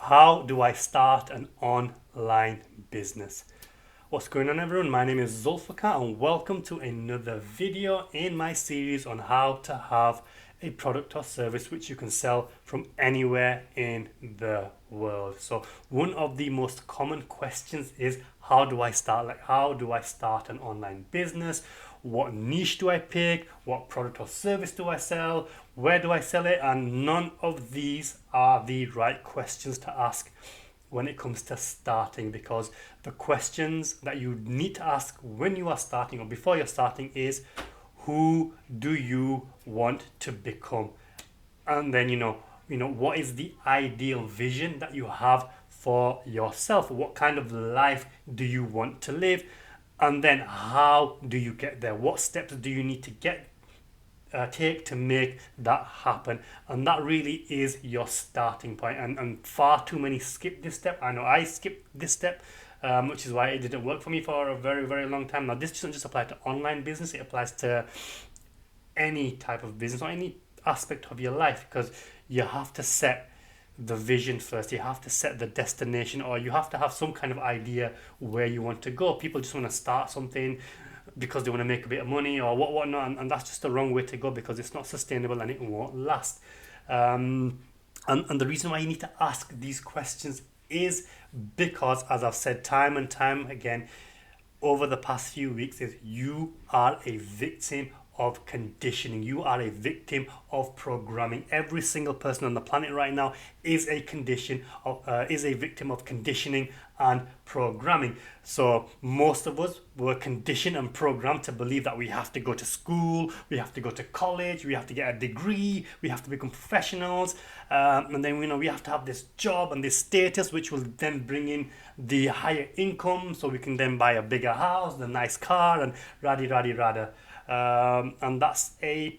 How do I start an online business? What's going on, everyone? My name is Zulfikar and welcome to another video in my series on how to have a product or service which you can sell from anywhere in the world. So one of the most common questions is, how do I start? Like, how do I start an online business? What niche do I pick? What product or service do I sell? Where do I sell it? And none of these are the right questions to ask when it comes to starting, because the questions that you need to ask when you are starting or before you're starting is, who do you want to become? And then what is the ideal vision that you have for yourself? What kind of life do you want to live? And then how do you get there? What steps do you need to take to make that happen? And that really is your starting point. And far too many skip this step. I know I skipped this step, which is why it didn't work for me for a very, very long time. Now, this doesn't just apply to online business, it applies to any type of business or any aspect of your life, because you have to set the vision first. You have to set the destination, or you have to have some kind of idea where you want to go. People just want to start something because they want to make a bit of money or whatnot, and that's just the wrong way to go, because it's not sustainable and it won't last. And the reason why you need to ask these questions is because, as I've said time and time again over the past few weeks, is you are a victim of conditioning. You are a victim of programming. Every single person on the planet right now is a victim of conditioning and programming. So most of us were conditioned and programmed to believe that we have to go to school, we have to go to college, we have to get a degree, we have to become professionals, and then we have to have this job and this status, which will then bring in the higher income, so we can then buy a bigger house, the nice car, and rada. And that's a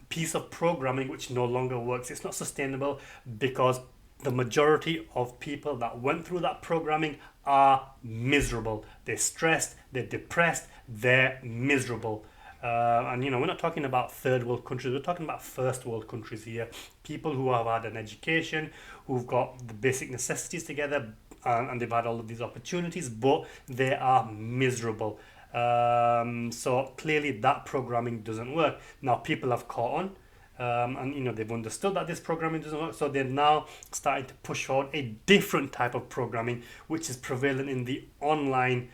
piece of programming which no longer works. It's not sustainable, because the majority of people that went through that programming are miserable. They're stressed, they're depressed, they're miserable. And we're not talking about third world countries, we're talking about first world countries here. People who have had an education, who've got the basic necessities together, and they've had all of these opportunities, but they are miserable. So clearly that programming doesn't work. Now people have caught on, and they've understood that this programming doesn't work, so they're now starting to push forward a different type of programming which is prevalent in the online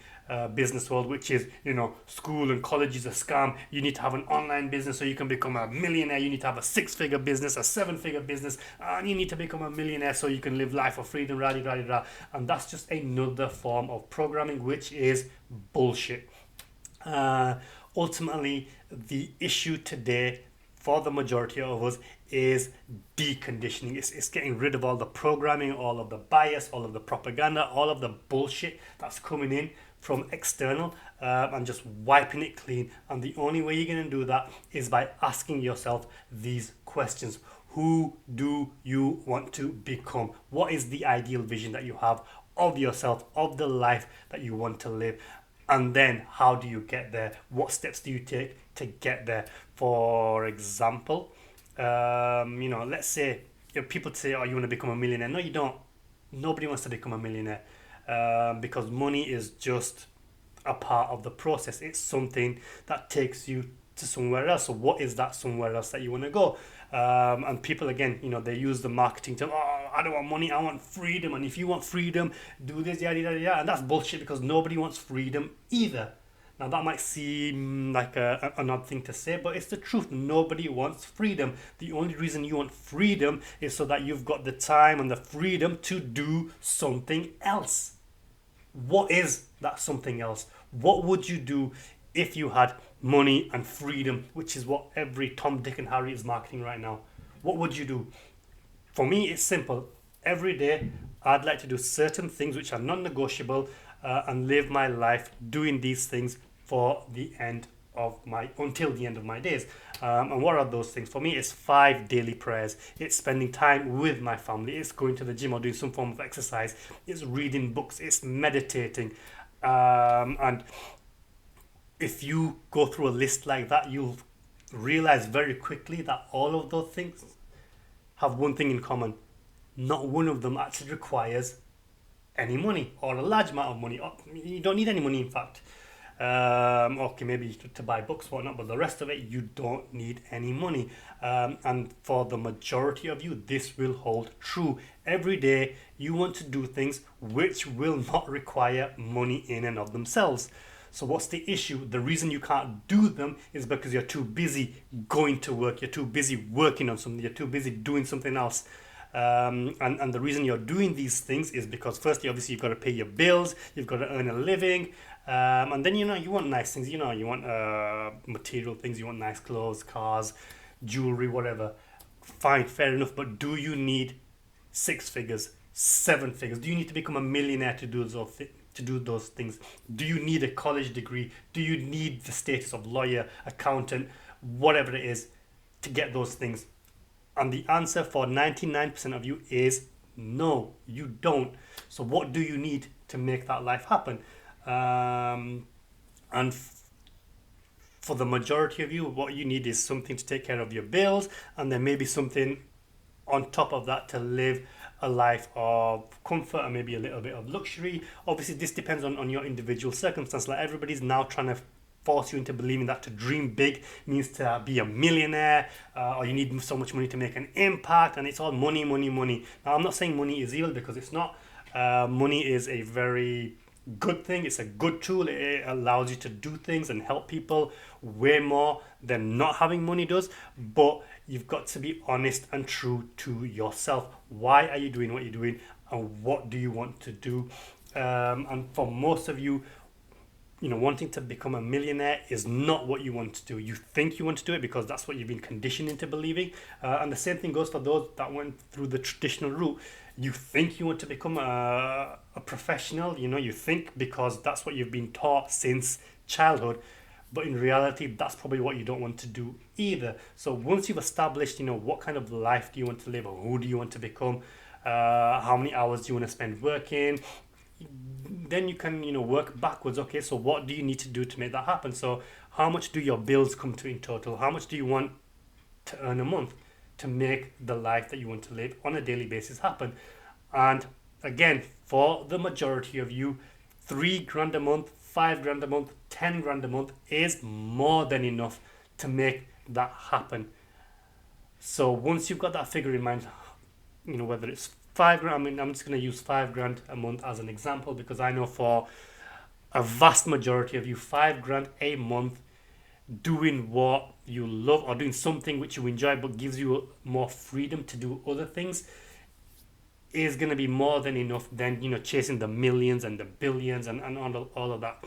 business world, which is, school and college is a scam. You need to have an online business so you can become a millionaire. You need to have a 6-figure business, a 7-figure business, and you need to become a millionaire so you can live life of freedom, rah. And that's just another form of programming, which is bullshit. Ultimately, the issue today for the majority of us is deconditioning. It's getting rid of all the programming, all of the bias, all of the propaganda, all of the bullshit that's coming in from external, and just wiping it clean. And the only way you're going to do that is by asking yourself these questions. Who do you want to become? What is the ideal vision that you have of yourself, of the life that you want to live? And then how do you get there? What steps do you take to get there? For example, let's say people say, oh, you want to become a millionaire. No, you don't. Nobody wants to become a millionaire, because money is just a part of the process. It's something that takes you to somewhere else. So what is that somewhere else that you want to go? And people, again, they use the marketing term, oh, I don't want money, I want freedom. And if you want freedom, do this, yada. And that's bullshit, because nobody wants freedom either. Now, that might seem like an odd thing to say, but it's the truth. Nobody wants freedom. The only reason you want freedom is so that you've got the time and the freedom to do something else. What is that something else? What would you do if you had money and freedom, which is what every Tom, Dick, and Harry is marketing right now? What would you do? For me, it's simple. Every day, I'd like to do certain things which are non-negotiable, and live my life doing these things until the end of my days. And what are those things? For me, it's 5 daily prayers. It's spending time with my family. It's going to the gym or doing some form of exercise. It's reading books. It's meditating. And if you go through a list like that, you'll realize very quickly that all of those things have one thing in common: not one of them actually requires any money or a large amount of money. Or you don't need any money, in fact. Okay, maybe to buy books, whatnot, but the rest of it, you don't need any money. And for the majority of you, this will hold true. Every day, you want to do things which will not require money in and of themselves. So what's the issue? The reason you can't do them is because you're too busy going to work, you're too busy working on something, you're too busy doing something else. And the reason you're doing these things is because firstly, obviously, you've got to pay your bills, you've got to earn a living, and then you want nice things, you want material things, you want nice clothes, cars, jewelry, whatever. Fine, fair enough, but do you need 6 figures, 7 figures? Do you need to become a millionaire to do those things? Do you need a college degree? Do you need the status of lawyer, accountant, whatever it is, to get those things? And the answer for 99% of you is no, you don't. So what do you need to make that life happen? For the majority of you, what you need is something to take care of your bills, and then maybe something on top of that to live a life of comfort and maybe a little bit of luxury. Obviously, this depends on your individual circumstance. Like, everybody's now trying to force you into believing that to dream big means to be a millionaire, or you need so much money to make an impact, and it's all money, money, money. Now, I'm not saying money is evil, because it's not. Money is a very good thing. It's a good tool. It allows you to do things and help people way more than not having money does. But you've got to be honest and true to yourself. Why are you doing what you're doing, and what do you want to do? And for most of you, wanting to become a millionaire is not what you want to do. You think you want to do it because that's what you've been conditioned into believing. And the same thing goes for those that went through the traditional route. You think you want to become a professional, you think because that's what you've been taught since childhood. But in reality, that's probably what you don't want to do either. So once you've established, what kind of life do you want to live, or who do you want to become, how many hours do you want to spend working, then you can work backwards. Okay, so what do you need to do to make that happen? So how much do your bills come to in total? How much do you want to earn a month to make the life that you want to live on a daily basis happen? And again, for the majority of you, 3 grand a month, 5 grand a month, 10 grand a month is more than enough to make that happen. So once you've got that figure in mind, whether it's 5 grand, I'm just going to use 5 grand a month as an example, because I know for a vast majority of you, 5 grand a month doing what you love, or doing something which you enjoy but gives you more freedom to do other things, is going to be more than enough than chasing the millions and the billions and all of that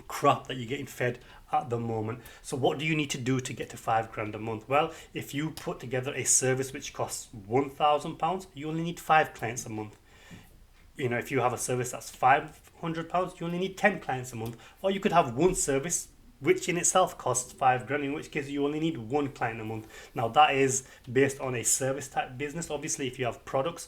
crap that you're getting fed at the moment. So what do you need to do to get to 5 grand a month? Well, if you put together a service which costs £1,000, you only need 5 clients a month. If you have a service that's £500, you only need 10 clients a month. Or you could have one service which in itself costs 5 grand, in which case you only need 1 client a month. Now, that is based on a service type business. Obviously, if you have products,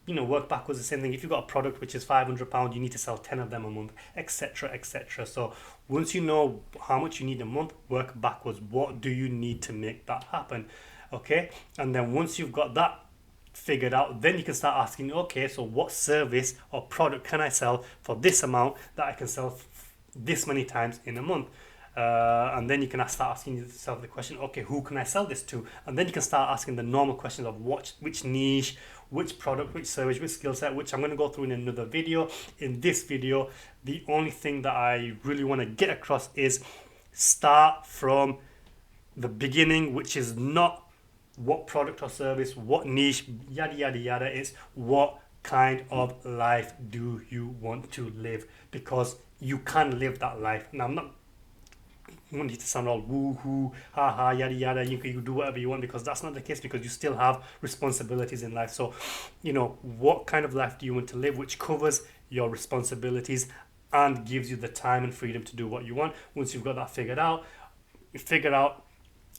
work backwards, the same thing. If you've got a product which is £500, you need to sell 10 of them a month, etc., etc. So once you know how much you need a month, work backwards. What do you need to make that happen? Okay, and then once you've got that figured out, then you can start asking, okay, so what service or product can I sell for this amount that I can sell this many times in a month? And then you can start asking yourself the question, okay, who can I sell this to? And then you can start asking the normal questions of which niche, which product, which service, which skill set, which I'm going to go through in another video. In this video, the only thing that I really want to get across is start from the beginning, which is not what product or service, what niche, yada, yada, yada. It's what kind of life do you want to live? Because you can live that life. Now, I'm not want you to sound all woo-hoo, ha-ha, yada yada, you can do whatever you want, because that's not the case, because you still have responsibilities in life. So, what kind of life do you want to live, which covers your responsibilities and gives you the time and freedom to do what you want. Once you've got that figured out, you figure out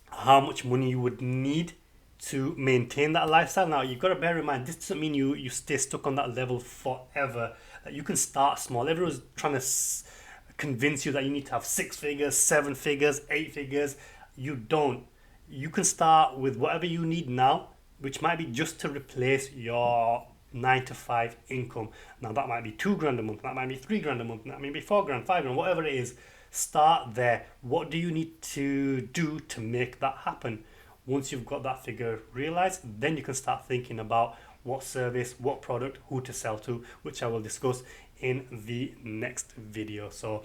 how much money you would need to maintain that lifestyle. Now, you've got to bear in mind, this doesn't mean you stay stuck on that level forever. You can start small. Everyone's trying to convince you that you need to have 6 figures, 7 figures, 8 figures. You don't. You can start with whatever you need now. which might be just to replace your 9 to 5 income. Now that might be £2 a month, that might be £3 a month, that might be £4, £5, whatever it is. Start there. What do you need to do to make that happen? Once you've got that figure realized, then you can start thinking about what service, what product, who to sell to, which I will discuss in the next video. So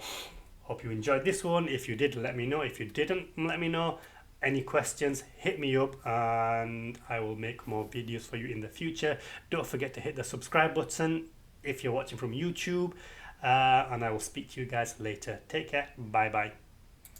hope you enjoyed this one. If you did, let me know. If you didn't, let me know. Any questions, hit me up and I will make more videos for you in the future. Don't forget to hit the subscribe button if you're watching from YouTube, and I will speak to you guys later. Take care. Bye bye.